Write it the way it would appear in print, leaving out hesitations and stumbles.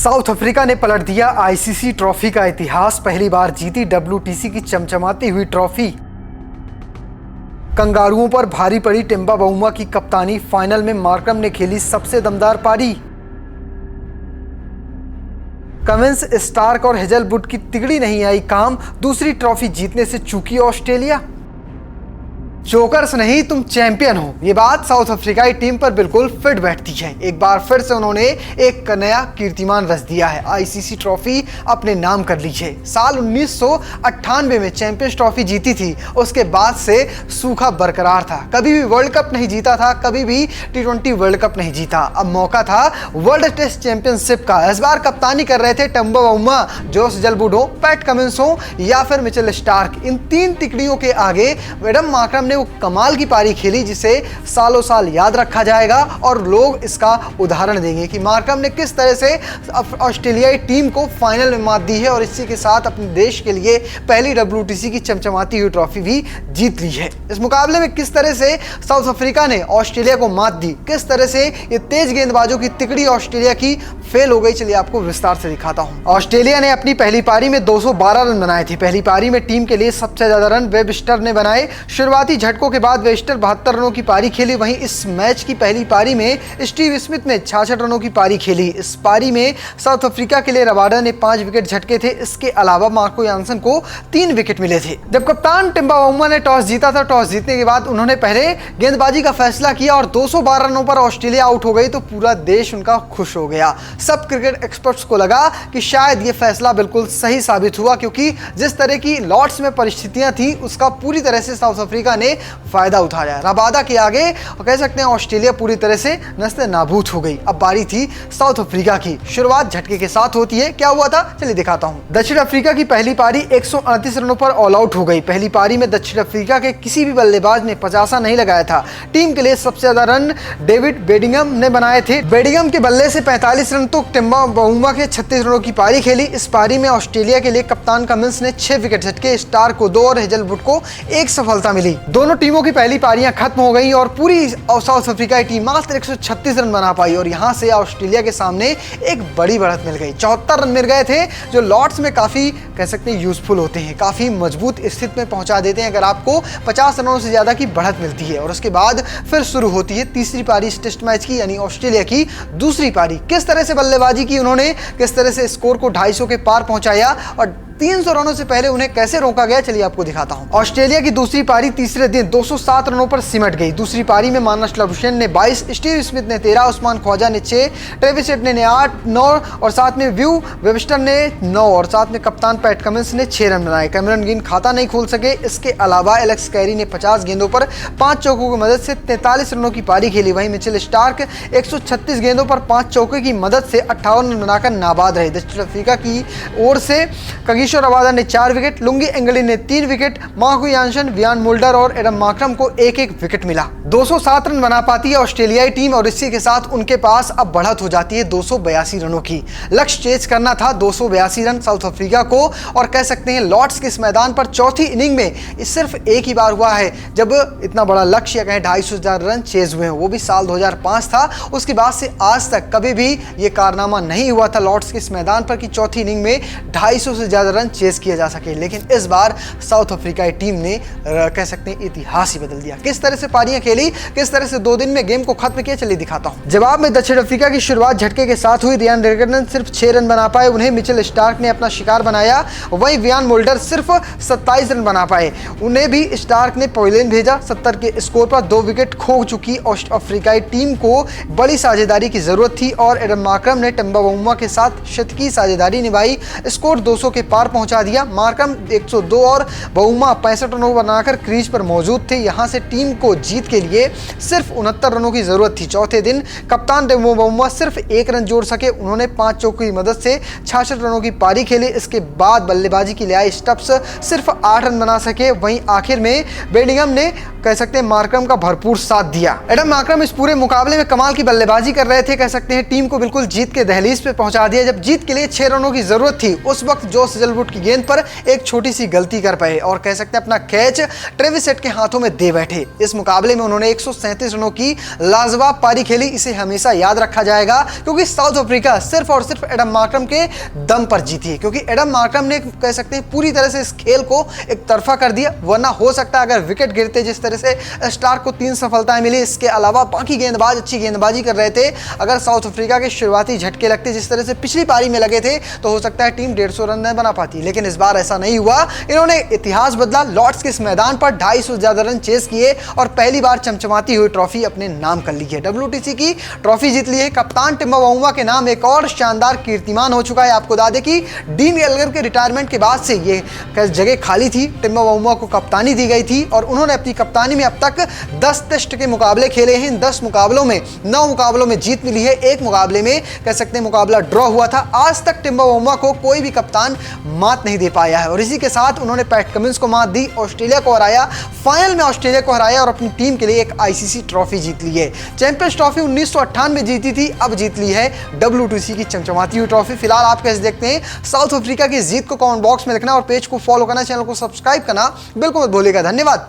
South Africa ने पलट दिया आईसीसी ट्रॉफी का इतिहास। पहली बार जीती डब्ल्यूटीसी की चमचमाती हुई ट्रॉफी। कंगारुओं पर भारी पड़ी टिम्बा बाउमा की कप्तानी। फाइनल में मार्करम ने खेली सबसे दमदार पारी। कमिंस, स्टार्क और हेजलवुड की तिगड़ी नहीं आई काम। दूसरी ट्रॉफी जीतने से चूकी ऑस्ट्रेलिया। जोकर्स नहीं, तुम चैंपियन हो, ये बात साउथ अफ्रीकाई टीम पर बिल्कुल फिट बैठती है। एक बार फिर से उन्होंने एक नया कीर्तिमान रच दिया है। आईसीसी ट्रॉफी अपने नाम कर ली है। साल 1998 में चैंपियंस ट्रॉफी जीती थी। उसके बाद से सूखा बरकरार था। कभी भी वर्ल्ड कप नहीं जीता था, कभी भी टी20 वर्ल्ड कप नहीं जीता। अब मौका था वर्ल्ड टेस्ट चैंपियनशिप का। इस बार कप्तानी कर रहे थे टिम्बा बाउमा, जोश हेजलवुड हो, पैट कमिंस हो या फिर मिचेल स्टार्क। इन तीन तिकड़ियों के आगे एडम मार्करम वो कमाल की पारी खेली जिसे सालों साल याद रखा जाएगा और लोग इसका उदाहरण देंगे कि मार्करम ने किस तरह से ऑस्ट्रेलियाई टीम को फाइनल में मात दी है और इसी के साथ अपने देश के लिए पहली डब्ल्यूटीसी की चमचमाती हुई ट्रॉफी भी जीत ली है। इस मुकाबले में किस तरह से साउथ अफ्रीका ने ऑस्ट्रेलिया को मात दी, किस तरह से ये तेज गेंदबाजों की तिकड़ी ऑस्ट्रेलिया की फेल हो गई, चलिए आपको विस्तार से दिखाता हूं। ऑस्ट्रेलिया ने अपनी पहली पारी में 212 रन बनाए थे। पहली पारी में टीम के लिए सबसे ज्यादा रन वेबस्टर ने बनाए। शुरुआती झटकों के बाद वेबस्टर 72 रनों की पारी खेली। वहीं इस मैच की पहली पारी में स्टीव स्मिथ ने 66 रनों की पारी खेली। इस पारी में साउथ अफ्रीका के लिए रबाडा ने 5 विकेट झटके थे। इसके अलावा मार्को यानसन को 3 विकेट मिले थे। जब कप्तान टिम्बा बाउमा ने टॉस जीता था, टॉस जीतने के बाद उन्होंने पहले गेंदबाजी का फैसला किया और 212 रनों पर ऑस्ट्रेलिया आउट हो गई तो पूरा देश उनका खुश हो गया। सब क्रिकेट एक्सपर्ट्स को लगा कि शायद ये फैसला बिल्कुल सही साबित हुआ, क्योंकि जिस तरह की लॉर्ड्स में परिस्थितियां थी उसका पूरी तरह से साउथ अफ्रीका ने फायदा उठाया। रबादा के आगे कह सकते हैं ऑस्ट्रेलिया पूरी तरह से नस्ते नाबूद हो गई। अब बारी थी साउथ अफ्रीका की। शुरुआत झटके के साथ होती है। क्या हुआ था चलिए दिखाता हूं। दक्षिण अफ्रीका की पहली पारी 138 रनों पर ऑल आउट हो गई। पहली पारी में दक्षिण अफ्रीका के किसी भी बल्लेबाज ने 50 नहीं लगाया था। टीम के लिए सबसे ज्यादा रन डेविड बेडिंगम ने बनाए थे। बेडिंगम के बल्ले से 45 रन तो टिम्बा बाउमा के 36 रनों की पारी खेली। इस पारी में ऑस्ट्रेलिया के लिए कप्तान कमिंस ने 6 विकेट झटके, स्टार्क को 2 और हेजलवुड को 1 सफलता मिली। दोनों टीमों की पहली पारियां खत्म हो गई और पूरी साउथ अफ्रीका टीम मात्र 136 रन बना पाई और यहां से ऑस्ट्रेलिया के सामने एक बड़ी बढ़त मिल गई। 74 रन मिल गए थे जो लॉर्ड्स में काफी कह सकते हैं यूजफुल होते हैं, काफी मजबूत स्थिति में पहुंचा देते हैं अगर आपको 50 रनों से ज्यादा की बढ़त मिलती है। और उसके बाद फिर शुरू होती है तीसरी पारी इस टेस्ट मैच की, यानी ऑस्ट्रेलिया की दूसरी पारी। किस तरह से बल्लेबाजी की उन्होंने, किस तरह से स्कोर को 250 के पार पहुंचाया और 300 रनों से पहले उन्हें कैसे रोका गया, चलिए आपको दिखाता हूं। ऑस्ट्रेलिया की दूसरी पारी तीसरे दिन 207 रनों पर सिमट गई। दूसरी पारी में मानस लबुशेन ने 22, स्टीव स्मिथ ने 13, उस्मान ख्वाजा ने 6, ट्रेविस हेड ने 8, 9 और साथ में व्यू वेबस्टर ने 9 और साथ में कप्तान पैट कमिंस ने 6 रन बनाए। कैमरन ग्रीन खाता नहीं खोल सके। इसके अलावा एलेक्स कैरी ने 50 गेंदों पर 5 चौकों की मदद से 43 रनों की पारी खेली। वहीं मिचेल स्टार्क 136 गेंदों पर 5 चौके की मदद से 58 रन बनाकर नाबाद रहे। दक्षिण अफ्रीका की ओर से कगिसो रबादा ने 4 विकेट, लुंगी एंगली ने 3 wicket, Marco Jansen, Wiaan Mulder और एडम मार्करम को 1-1 विकेट मिला। 207 रन बना पाती है ऑस्ट्रेलियाई टीम और इसी के साथ उनके पास अब बढ़त हो जाती है 282 रनों की। लक्ष्य चेज करना था 282 रन साउथ अफ्रीका को और कह सकते हैं लॉर्ड्स के इस मैदान पर चौथी इनिंग में सिर्फ एक ही बार हुआ है जब इतना बड़ा लक्ष्य या कहें 250 रन चेज हुए हैं, वो भी साल 2005 था। उसके बाद से आज तक कभी भी ये कारनामा नहीं हुआ था लॉर्ड्स के इस मैदान पर कि चौथी इनिंग में 250 से ज्यादा रन चेज किया जा सके। लेकिन इस बार साउथ अफ्रीकाई टीम ने कह सकते हैं इतिहास ही बदल दिया। किस तरह से पारियां खेली, किस तरह से 2 दिन में गेम को खत्म किया, चलिए दिखाता हूं। जवाब में दक्षिण अफ्रीका की शुरुआत झटके के साथ हुई। रियान रेगरन सिर्फ 6 रन बना पाए, उन्हें मिचेल स्टार्क ने अपना शिकार बनाया। वहीं वियान मुल्डर सिर्फ 27 रन बना पाए, उन्हें भी स्टार्क ने पवेलियन भेजा। 70 के स्कोर पर 2 विकेट खो चुकी अफ्रीकाई टीम को बड़ी साझेदारी की जरूरत थी और एडम मार्करम ने टिम्बा बाउमा के साथ शतकीय साझेदारी निभाई। स्कोर 200 के पार पहुंचा दिया। मार्करम 102 और बाउमा 65 रनों बनाकर क्रीज पर मौजूद थे। यहां से टीम को जीत के लिए सिर्फ 69 रनों की जरूरत थी। चौथे दिन कप्तान टिम्बा बाउमा सिर्फ 1 रन जोड़ सके। उन्होंने 5 चौकों की मदद से 66 रनों की पारी खेली। इसके बाद बल्लेबाजी की लिए स्टप्स सिर्फ 8 रन बना सके। वहीं आखिर में बेडिंगम ने कह सकते हैं मार्करम का भरपूर साथ दिया। एडम मार्करम इस पूरे मुकाबले में कमाल की बल्लेबाजी कर रहे थे। कह सकते हैं टीम को बिल्कुल जीत के दहलीज पे पहुंचा दिया। जब जीत के लिए 6 रनों की जरूरत थी उस वक्त जोश हेजलवुड की गेंद पर एक छोटी सी गलती कर पाए और कह सकते हैं अपना कैच ट्रेविस हेड के हाथों में दे बैठे। इस मुकाबले में उन्होंने 137 रनों की लाजवाब पारी खेली। इसे हमेशा याद रखा जाएगा क्योंकि साउथ अफ्रीका सिर्फ और सिर्फ एडम मार्करम के दम पर जीती है, क्योंकि एडम मार्करम ने कह सकते हैं पूरी तरह से इस खेल को एक तरफा कर दिया। वरना हो सकता है अगर विकेट गिरते, जिस तरह से स्टार्क को 3 सफलताएं मिली, इसके अलावा बाकी गेंदबाज अच्छी गेंदबाजी कर रहे थे, अगर साउथ अफ्रीका के शुरुआती झटके लगते जिस तरह से पिछली पारी में लगे थे तो हो सकता है टीम 150 रन न बना पाती। लेकिन इस बार ऐसा नहीं हुआ। इन्होंने इतिहास बदला। लॉर्ड्स के इस मैदान पर 250 से ज्यादा रन चेस किए और पहली बार चमचमाती हुई ट्रॉफी अपने नाम कर ली है। WTC की ट्रॉफी जीत ली है। कप्तान टिम्बा बाउमा के नाम एक और शानदार कीर्तिमान हो चुका है। आपको बता दें कि डीन गैलगर के रिटायरमेंट के बाद से ये जगह खाली थी। टिम्बा बाउमा को कप्तानी दी गई थी और उन्होंने अपनी कप्तानी में अब तक 10 टेस्ट के मुकाबले खेले हैं। इन 10 मुकाबलों में 9 मुकाबलों में जीत मिली है। एक मुकाबले में कह सकते हैं मुकाबला ड्रॉ हुआ था। आज तक टिम्बा बाउमा को कोई भी कप्तान मात नहीं दे पाया है और इसी के साथ उन्होंने पैट कमिंस को मात दी, ऑस्ट्रेलिया को हराया, फाइनल में ऑस्ट्रेलिया को हराया और अपनी टीम के लिए एक ICC ट्रॉफी जीत ली है। चैंपियंस ट्रॉफी 1998 में जीती थी, अब जीत ली है WTC की चमचमाती हुई ट्रॉफी। फिलहाल आप कैसे देखते हैं साउथ अफ्रीका की जीत को? कमेंट बॉक्स में लिखना और पेज को फॉलो करना, चैनल को सब्सक्राइब करना बिल्कुल मत भूलिएगा। धन्यवाद।